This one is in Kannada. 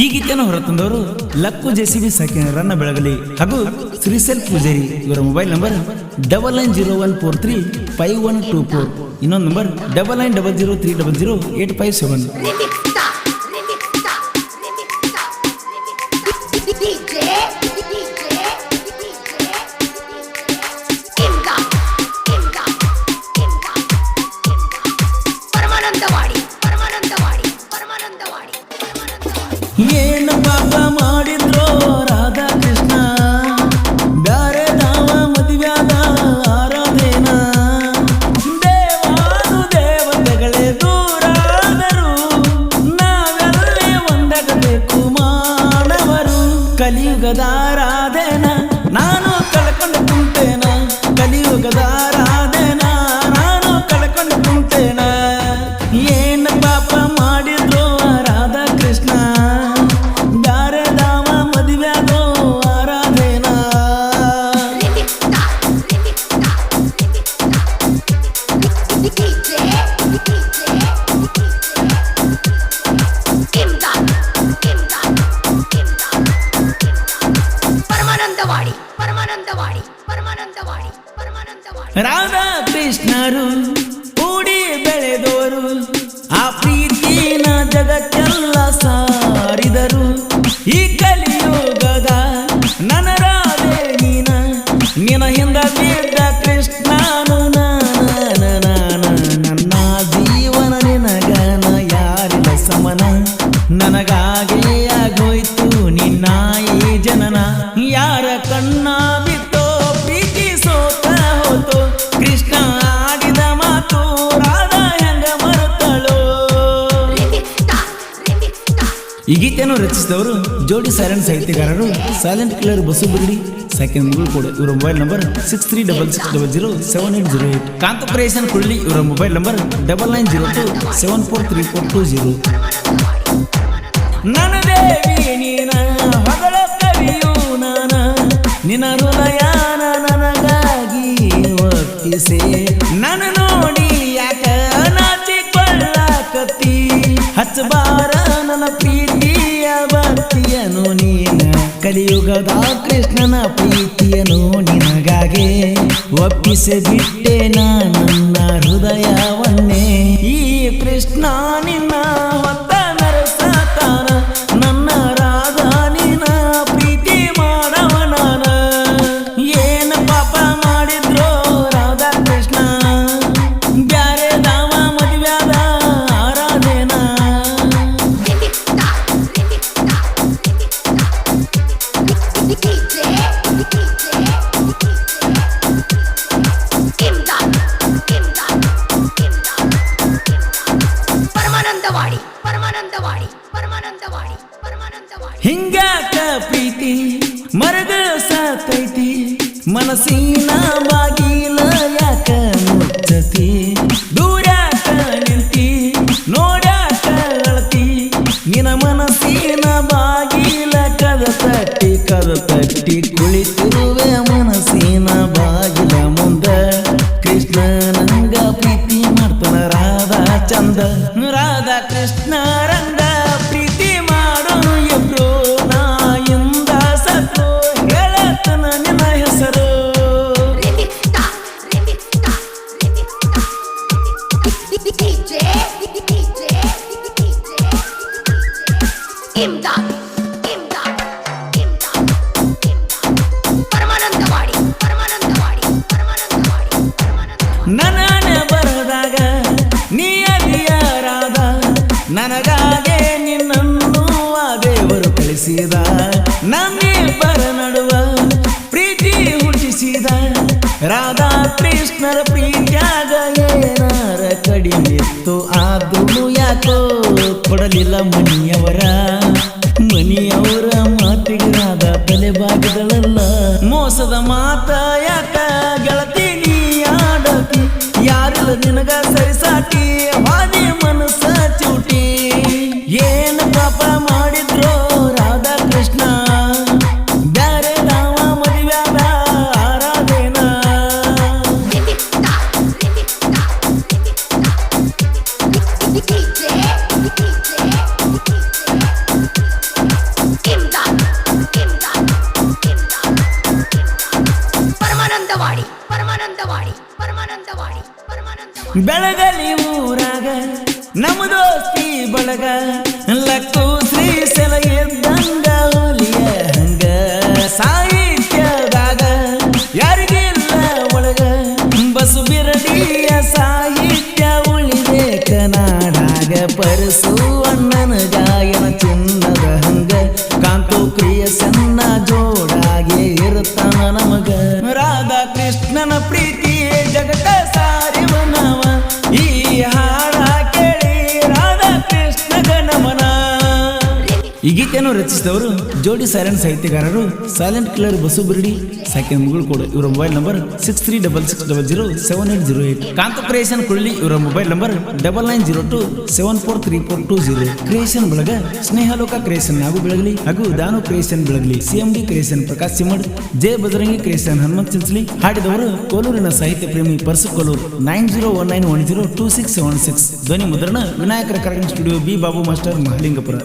ಈ ಗೀತೆಯನ್ನು ಹೊರತಂದವರು ಲಕ್ಕು ಜೆಸಿಬಿ ಸಾಕಿನ ರನ್ನ ಬೆಳಗಲಿ ಹಾಗೂ ಶ್ರೀಸೆಲ್ ಪೂಜಾರಿ. ಇವರ ಮೊಬೈಲ್ ನಂಬರ್ 9901435124. ಇನ್ನೊಂದು ನಂಬರ್ 9900300857. ಏನು ಪಾಪ ಮಾಡಿದ್ರೋ ರಾಧಾ ಕೃಷ್ಣ, ಬ್ಯಾರೆ ದಾವ ಮದುವ್ಯಾದ ಆರಾಧೇನ. ದೇವಾನು ದೇವತೆಗಳೇ ದೂರಾದರು, ನಾವೆಲ್ಲೇ ಒಂದಾಗಬೇಕು ಮಾನವರು. ಕಲಿಯುಗದ ಆರಾಧೇನ ನಾನು ಕಳ್ಕೊಂಡು ಕುಂತೇನ, ಕಲಿಯುಗದ ಆರಾಧೇನ ನಾನು ಕಳ್ಕೊಂಡು ಕುಂತೇನ. ಏನು ಪಾಪ ಮಾಡಿದ್ರೋ ರಾಧಾ ಕೃಷ್ಣ, ರಾಧಾ ಕೃಷ್ಣರು ಕೂಡಿ ಬೆಳೆದೋರು, ಆ ಪ್ರೀತಿನ ಜಗಕ್ಕೆಲ್ಲ ಸಾರಿದರು. ಈ ಕಲಿಯುಗದ ನನ್ನ ರಾಧೆ ನೀನ, ನಿನ ಹಿಂದ ಬಿದ್ದ ಕೃಷ್ಣನು ನನ್ನ ಜೀವನ ನಿನಗನ ಯಾರಿಲ್ಲ ಸಮನ. ನನಗಾಗೆ ಆಗೋಯ್ತು ನಿನ್ನ ಈ ಜನನ, ಯಾರ ಕಣ್ಣ ಬಿತ್ತೋ ಪ್ರೀತಿ ಸೋತ ಹೋತು. ಕೃಷ್ಣ ಆಡಿದ ಮಾತು ರಾಧಾ ಹೆಂಗ ಮರುತ್ತಳೋ. ಈ ಗೀತೆಯನ್ನು ರಚಿಸಿದವರು ಜೋಡಿ ಸೈಲೆಂಟ್ ಸಾಹಿತ್ಯಗಾರರು silent killer Basu Bigadi second ಮುಗುಳು ಕೂಡ. ಇವರ ಮೊಬೈಲ್ ನಂಬರ್ 6366007808. ಕಾಂತಪ್ರೇಷನ್ ಕುಳ್ಳಿ. ಇವರ ಮೊಬೈಲ್ ನಂಬರ್ 9902743420. ನನ್ನ ದೇವಿ ನೀನ ಹೊಗಳ ಕವಿಯು ನಾನ, ನಿನ್ನ ಹೃದಯಾನ ನನಗಾಗಿ ಒಪ್ಪಿಸೆ. ನನ್ನ ನೋಡಿ ಯಾಕ ನಾಚಿಕೊಳ್ಳಕತ್ತಿ, ಹಚ್ಚಬಾರ ನನ್ನ ಪ್ರೀತಿಯ ಭಕ್ತಿಯನು ನೀನ. ಕಲಿಯುಗದ ಕೃಷ್ಣನ ಪ್ರೀತಿಯನು ನಿನಗಾಗೆ ಒಪ್ಪಿಸಿ ಬಿಟ್ಟೆ ನನ್ನ ಹೃದಯವನ್ನೇ. ಈ ಕೃಷ್ಣ ನಿನ್ನ ಹೊತ್ತ ನರಸತಾನ, ನನ್ನ ರಾಧಾ ನಿನ್ನ ಪ್ರೀತಿ ಮಾಡವ ನಾನ. ಏನು ಪಾಪ ಮಾಡಿದ್ರೋ ರಾಧಾ ಕೃಷ್ಣ, ಬ್ಯಾರೆ ದಾವ ಮದುವ್ಯಾದ ಆರಾಧೇನ. ಹಿಂಗ್ಯಾಕ ಪ್ರೀತಿ ಮರಗ ಸಾತೈತಿ, ಮನಸ್ಸಿನ ಬಾಗಿಲ ಯಾಕ ಮುಚ್ಚತಿ. ದೂರ್ಯಾಕ ನಿಂತಿ ನೋಡ್ಯಾಕ ಅಳತಿ, ನಿನ ಮನಸ್ಸಿನ ಬಾಗಿಲ ಕದ ತಟ್ಟಿ ಕುಳಿತಿರುವೆ ಮನಸ್ಸಿನ ಬಾಗಿಲ ಮುಂದ. ಕೃಷ್ಣ ನಂಗ ಪ್ರೀತಿ ಮಾಡ್ತಾನ ರಾಧಾ ಚಂದ, ರಾಧಾ ಕೃಷ್ಣ ರಂಗ ಪ್ರೀತಿ ಮಾಡೋನು ಇಬ್ರು. ನಾಯಿಂದ ಸತ್ತು ಹೇಳತನ ನಿನ್ನ ಹೆಸರು. ನನ್ನ ಬರದಾಗ ನೀ ಅರಿಯರಾದ, ನನಗಾಗೆ ನಿನ್ನನ್ನು ಆ ದೇವರು ಕಳಿಸಿದ. ನಮ್ಮಿಬ್ಬರ ನಡುವ ಪ್ರೀತಿ ಹುಟ್ಟಿಸಿದ, ರಾಧಾ ಕೃಷ್ಣರ ಪ್ರೀತ್ಯಾಗ ಏನಾರ ಕಡಿಮೆತ್ತು. ಆದ್ರೂ ಯಾಕೋ ಕೊಡಲಿಲ್ಲ ಮನಿಯವರ ಮಾತಿಗೆ ರಾಧಾ ತಲೆ ಬಾಗಿದಳಲ್ಲ. ಮೋಸದ ಮಾತ ಯಾಕ ಗೆಳತಿ ನೀ ಆಡತಿ, ಯಾರಿಲ್ಲ ನಿನಗ ಸರಿಸಾಟಿ ವಾದಿ ಮನಸ್ಸ ಚೂಟಿ. ಏನು ಪಾಪ ಮಾಡಿದ್ರೋ ರಾಧಾ ಕೃಷ್ಣ, ಬ್ಯಾರೆ ದಾವ ಮದುವ್ಯಾದ ಆರಾಧೇನ. ಬೆಳಗಲಿ ಊರಾಗ ನಮ್ಮ ದೋಸ್ತಿ ಬಳಗ ಲಕ್ಕು ಶ್ರೀ ಸೆಲ ಎದ್ದಂಗ ಹುಲಿಯ ಹಂಗ ಸಾಹಿತ್ಯದಾಗ ಯಾರಿಗಿಲ್ಲ ಒಳಗ ಬಸು ಬಿರಡಿಯ ಸಾಹಿತ್ಯ ಉಳಿದೆ ಕನಾಡಾಗ ಪರಸು ಅಣ್ಣನ ಗಾಯನ ಚಿನ್ನದ ಹಂಗ ಕಾಂತು ಪ್ರಿಯ ಸಣ್ಣ ಜೋಡಾಗೆ ಇರುತ್ತಾನ ನಮಗ ರಾಧಾ ಕೃಷ್ಣನ ಪ್ರೀತಿಯೇ ಜಗತ್ತ ಸಾರಿವನವ ಈ ಹಾಡ ಕೇಳಿ ರಾಧಾ ಕೃಷ್ಣಗ ನಮನ. ಈ ಗೀತೆಯನ್ನು ರಚಿಸಿದವರು ಜೋಡಿ ಸೈಲೆಂಟ್ ಸಾಹಿತ್ಯಗಾರರು silent killer Basu Biradi second ಮುಗುಳು ಕೋಡ್. ಇವರ ಮೊಬೈಲ್ ನಂಬರ್ 6366007808. ಕಾಂತ ಕ್ರಿಯೇಷನ್ ಕೊಳ್ಳಿ. ಇವರ ಮೊಬೈಲ್ ನಂಬರ್ 9902743420. ಕ್ರಿಯೇಷನ್ ಬಳಗ ಸ್ನೇಹಲೋಕ ಕ್ರಿಯೇಷನ್ ಹಾಗೂ ಬೆಳಗಲಿ ಹಾಗೂ Danu creation Belagali, CMD creation Prakash ಸಿಮಡ್, ಜೆ ಬಜರಂಗಿ ಕ್ರಿಯೇಷನ್ ಹನುಮಂತ್ ಚಿಂಚಲಿ. ಹಾಡಿದವರು ಕೋಲೂರಿನ ಸಾಹಿತ್ಯ ಪ್ರೇಮಿ ಪರ್ಸು ಕೋಲೂರು. 9019102676. ಧ್ವನಿ ಮುದ್ರಣ ವಿನಾಯಕರ ಕರಗನ್ studio, B Babu master, Mahalingapura.